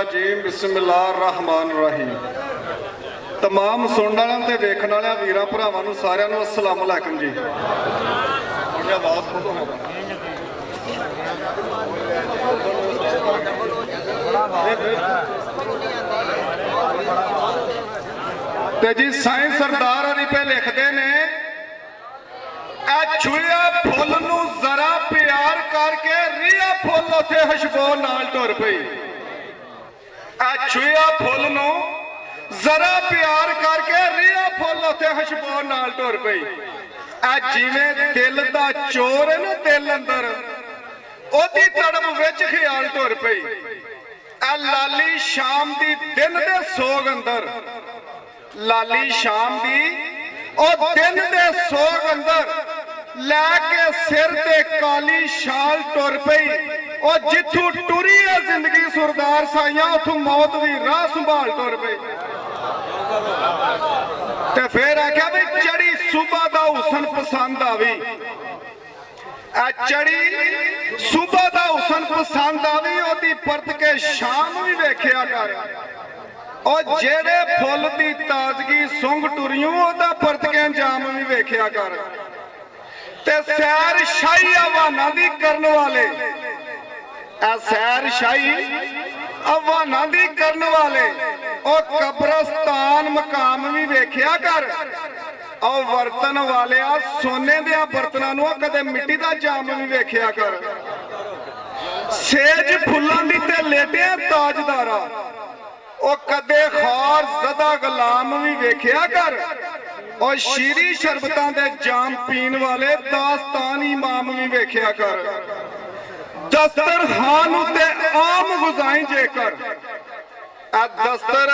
रजीम बिस्मिल्लाहिर्रहमानिर्रहीम। तमाम सुनने वालों ते वेखण वाले वीरां भरावां नूं सारिआं नूं अस्सलाम अलैकुम जी। थोड़ी आवाज़ खोलो ते जी साईं सरदार हरी पे लिखते ने छुआ फुल नूं जरा प्यार करके रिया फुल उथे खुशबू नाल टुर पई। छुआ फुल नूं जरा प्यार करके रिया फुल उथे खुशबू नाल टुर पई। जिवें दिल दा चोर है ना दिल अंदर ओदी तड़प विच ख्याल टुर पई। लाली शाम दी दिन दे सोग अंदर लाली शाम दी ओ दिन दे सोग अंदर लैके सिर ते काली शाल टुर पई। ओ जिथू टुरी है जिंदगी सुरदार साइया उथू मौत दी राह संभाल टुर पई। ते फिर आख्या भी चढ़ी सुबह दा हुसन पसंद आवी। चढ़ी सुबह दा हुसन पसंद आवी ओदी परत के शाम भी वेखिया कर। और जेड़े फुल दी ताजगी सुंघ टुरियों ओदा परत के अंजाम भी वेखिया कर। ते सैर शाही आह्वाना दी करन वाले सैर शाही आह्वाना दी करन वाले ओ कब्रस्तान मकाम भी वेखिया कर। और वर्तन वाले सोने दे बर्तनों नूं कदे मिट्टी दा जाम भी वेखिया कर। सेज फुल्लां दी ते लेटिया ताजदारा ओ कदे खार ज़दा गुलाम भी वेखिया कर। और शीरी शरबतां दे जाम पीन वाले दास्तान इमाम भी वेखिया कर। दस्तर खान उते आम गुजाई जेकर दस्तर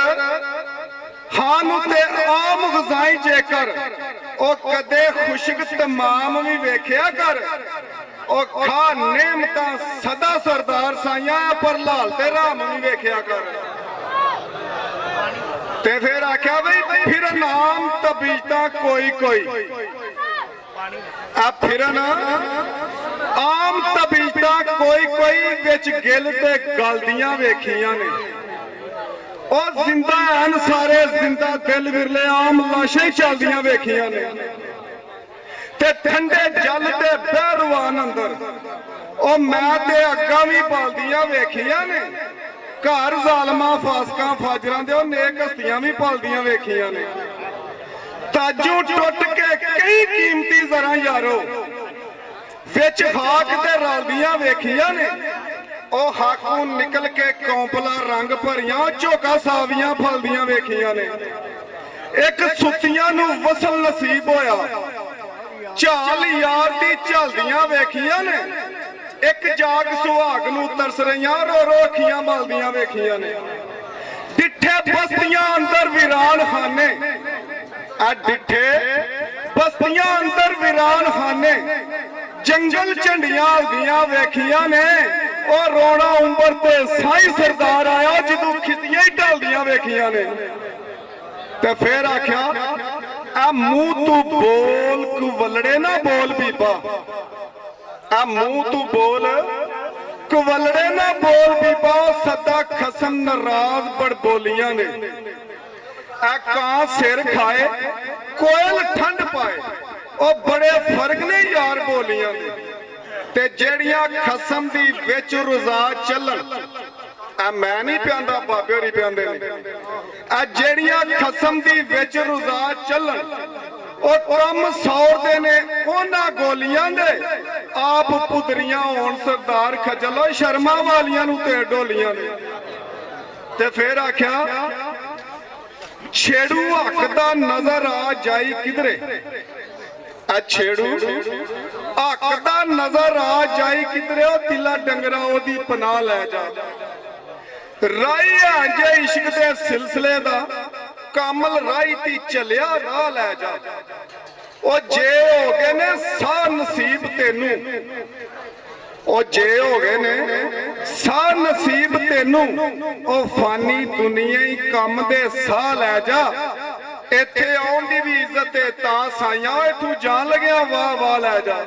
खान उते आम गुजाई जेकर ओ कदे खुशक तमाम भी वेखिया कर। ओ खा नेमतां सदा सरदार साइया पर लाल ते राम भी वेखिया कर। ते फिर आख्या भाई फिर नाम तबीजता कोई कोई फिरन आम तबीजता कोई कोई विच गिल ते गलदियां वेखियां ने। और जिंदा हैन सारे जिंदा दिल विरले आम लाशें चलदियां वेखियां ने। ते ठंडे जल ते बहरवान अंदर ओ मैं ते अग्गा भी पलदियां वेखियां ने। घर जालमा फासका फाजरां दे नेक हस्तियां भी पलदियां वेखियां ने। ताजू टुट के कई कीमती जरा यारो विच खाक ते रलदियां वेखियां ने। ओ हाकू निकल के कौंपला रंग भरियां झोका सावियां फलदियां वेखियां ने। एक सुतियां नूं वसल नसीब होया झाल यार दी झलदियां वेखियां ने। एक जाग सुहाग नूं तरस रहियां रो रो अखियां मलदियां वेखियां ने। डिठे बस्तियां अंदर वीरान खाने डिठे बस्तियां अंदर वीरान खाने जंगल झंडियां हल्दियां वेखियां ने। और रोना उंबर ते साईं सरदार आया जदों खितियां ही ढलदियां वेखियां ने। ते फिर आख्या आ मुंह तू बोल कुवलड़े ना बोल बीबा मुंह तू बोल कुवलड़े ना बोल बीबा सदा खसम नाराज बड़बोलियां ने। कां सिर खाए कोयल ठंड पाए और बड़े फर्क ने यार बोलियां ने। ते जेड़ियां खसम दी विच रुजा चलन मैं नहीं प्यांदा बाबे होरी प्यांदे ने। जेड़ियां खसम दी विच रुजा चलन और कम सौरदे ने उन्हां गोलियां दे आप पुदरियां होण सरदार खजलो शर्मा वालियां नूं ते डोलियां ने। ते फिर आख्या छेड़ू हक दा नजर आ जाई किधरे छेड़ू हक दा नजर आ जाई किधरे ओ दिला डंगरा ओदी पनाह लै जा। राही जे इश्क दे सिलसिले दा कामल राही ती चलिया राह लै जा। ओ जे हो गए ने सा नसीब तेनू ओ जे हो गए ने सा नसीब तेनू ओ फानी दुनिया ही कम दे सा लै जा। इत्थे आउण दी भी इज्जत है तां साइयां तू जान लग्या वाह वाह लै जा।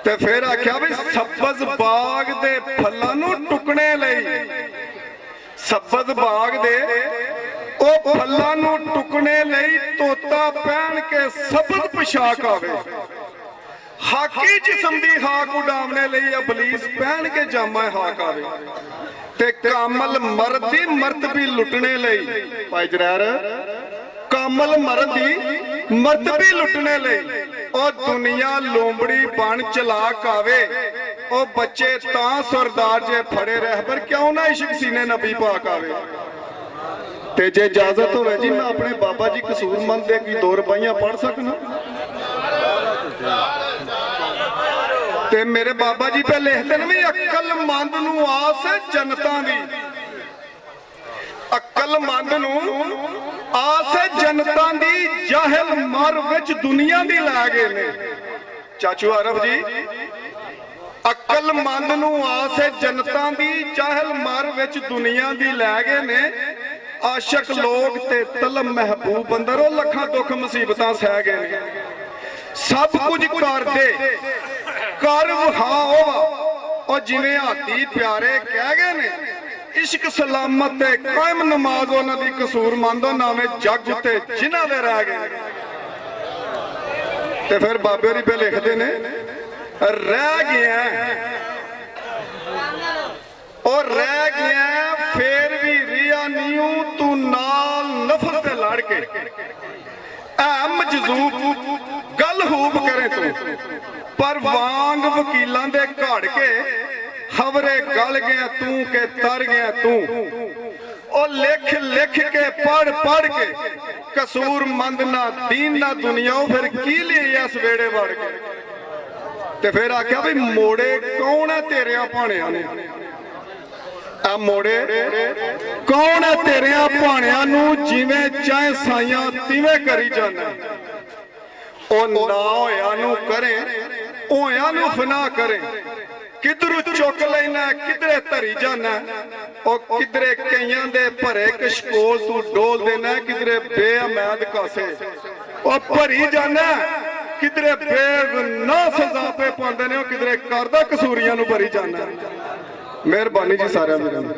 ते फिर आख्या भी सब्ज बाग दे फलां नूं टुकने लई ਸਬਜ਼ ਬਾਗ ਦੇ ਉਹ ਫੁੱਲਾਂ ਨੂੰ ਟੁਕਣੇ ਲਈ ਤੋਤਾ ਪਹਿਨ ਕੇ ਸਬਜ਼ ਪੋਸ਼ਾਕ ਆਵੇ। ਹਾਕੀ ਜਿਸਮ ਦੀ ਹਾਕ ਉਡਾਵਣੇ ਲਈ ਅਬਲੀਸ ਪਹਿਨ ਕੇ ਜਾਮਾ ਹਾਕ ਆਵੇ। ਤੇ ਕਾਮਲ ਮਰਦ ਦੀ ਮਰਤਬੀ ਲੁੱਟਣੇ ਲਈ ਭਾਈ ਜਰੈਰ ਕਾਮਲ ਮਰਦ ਦੀ ਮਰਤਬੀ ਲੁੱਟਣੇ ਲਈ ਉਹ ਦੁਨੀਆ ਲੋਂਬੜੀ ਬਣ ਚਲਾਕ ਆਵੇ। ਉਹ ਬੱਚੇ ਤਾਂ ਸਰਦਾਰ ਜੇ ਫੜੇ ਰਹਿਬਰ ਕਿਉਂ ਨਾ ਇਸ਼ਕ ਸੀਨੇ ਨਬੀ ਪਾਕ ਆਵੇ। ਤੇ ਜੇ ਇਜਾਜ਼ਤ ਹੋਵੇ ਜੀ ਮੈਂ ਆਪਣੇ ਬਾਬਾ ਜੀ ਕਸੂਰਮੰਦ ਦੇ ਕੀ 2 ਰੁਪਈਆਂ ਪੜ ਸਕਣਾ। ਤੇ ਮੇਰੇ ਬਾਬਾ ਜੀ ਪੇ ਲਿਖਦੇ ਨੇ ਵੀ ਅਕਲਮੰਦ ਨੂੰ ਆਸ ਹੈ ਜਨਤਾਂ ਦੀ। ਅਕਲਮੰਦ ਨੂੰ ਆਸ ਹੈ ਜਨਤਾਂ ਦੀ, ਜਾਹਿਲ ਮਰ ਵਿੱਚ ਦੁਨੀਆ ਦੀ ਲੈ ਗਏ ਨੇ। ਚਾਚੂ ਆਰਫ ਜੀ, ਅਕਲਮੰਦ ਨੂੰ ਆਸ ਹੈ ਜਨਤਾਂ ਦੀ, ਜਾਹਿਲ ਮਰ ਵਿੱਚ ਦੁਨੀਆ ਦੀ ਲੈ ਗਏ ਨੇ। ਆਸ਼ਕ ਲੋਕ ਤੇ ਤਲਬ ਮਹਿਬੂਬ ਅੰਦਰ ਉਹ ਲੱਖਾਂ ਦੁੱਖ ਮੁਸੀਬਤਾਂ ਸਹਿ ਗਏ ਨੇ। ਸਭ ਕੁਝ ਕਰਦੇ ਕਰ ਵਹਾਓ ਉਹ ਜਿਵੇਂ ਹਾਥੀ ਪਿਆਰੇ ਕਹਿ ਗਏ ਨੇ। ਇਸ਼ਕ ਸਲਾਮਤ ਤੇ ਕਾਇਮ ਨਮਾਜ਼ ਉਹਨਾਂ ਦੀ ਕਸੂਰਮੰਦ ਨਾਵੇਂ ਜੱਗ ਉੱਤੇ ਜਿਨ੍ਹਾਂ ਦੇ ਰਹਿ ਗਏ। ਤੇ ਫਿਰ ਬਾਬੇ ਹੋਰੀ ਪੇ ਲਿਖਦੇ ਨੇ ਰਹਿ ਗਿਆ ਉਹ ਰਹਿ ਗਿਆ ਫੇਰ ਵੀ ਰਿਆ ਨੀਉ ਤੂੰ ਨਾਲ ਨਫਸ ਤੇ ਲੜ ਕੇ ਐ ਮਜਜ਼ੂਬ ਗੱਲ ਹੂਬ ਕਰੇ ਤੂੰ ਪਰ ਵਾਂਗ ਵਕੀਲਾਂ ਦੇ ਘੜ ਕੇ ਖਬਰੇ ਗਲ ਗਿਆ ਤੂੰ ਕਿ ਤਰ ਗਿਆ ਤੂੰ। ਉਹ ਲਿਖ ਲਿਖ ਕੇ ਪੜ ਕੇ ਕਸੂਰਮੰਦ ਨਾ ਦੀਨ ਨਾ ਦੁਨੀਆ ਉਹ ਫਿਰ ਕੀ ਲਈ ਇਸ ਵੇੜੇ ਵੜ ਕੇ। ਤੇ ਫਿਰ ਆਖਿਆ ਵੀ ਮੋੜੇ ਕੌਣ ਹੈ ਤੇਰਿਆਂ ਭਾਣਿਆਂ ਨੂੰ। ਆ ਮੋੜੇ ਕੌਣ ਹੈ ਤੇਰਿਆਂ ਭਾਣਿਆਂ ਨੂੰ ਜਿਵੇਂ ਚਾਹੇ ਸਾਈਆਂ ਤਿਵੇਂ ਕਰੀ ਜਾਣਾ। ਉਹ ਨਾ ਹੋਇਆ ਨੂੰ ਕਰੇ ਹੋਇਆ ਨੂੰ ਫਨਾ ਕਰੇ। ਕਿਧਰੂ ਚੁੱਕ ਲੈਣਾ ਕਿਧਰੇ ਧਰੀ ਜਾਣਾ। ਉਹ ਕਿਧਰੇ ਕਈਆਂ ਦੇ ਭਰੇ ਕਸ਼ਕੋਲ ਤੂੰ ਡੋਲ ਦੇਣਾ ਕਿਧਰੇ ਬੇਅਮੈਦ ਕਾਸੇ ਉਹ ਭਰੀ ਜਾਣਾ। ਕਿਧਰੇ ਬੇਗੁਨਾਹ ਸਜ਼ਾ ਪੇ ਪਾਉਂਦੇ ਨੇ ਉਹ ਕਿਧਰੇ ਕਰਦਾ ਕਸੂਰੀਆਂ ਨੂੰ ਭਰੀ ਜਾਣਾ। ਮਿਹਰਬਾਨੀ ਜੀ ਸਾਰਿਆਂ ਵੀਰਾਂ ਦੀ।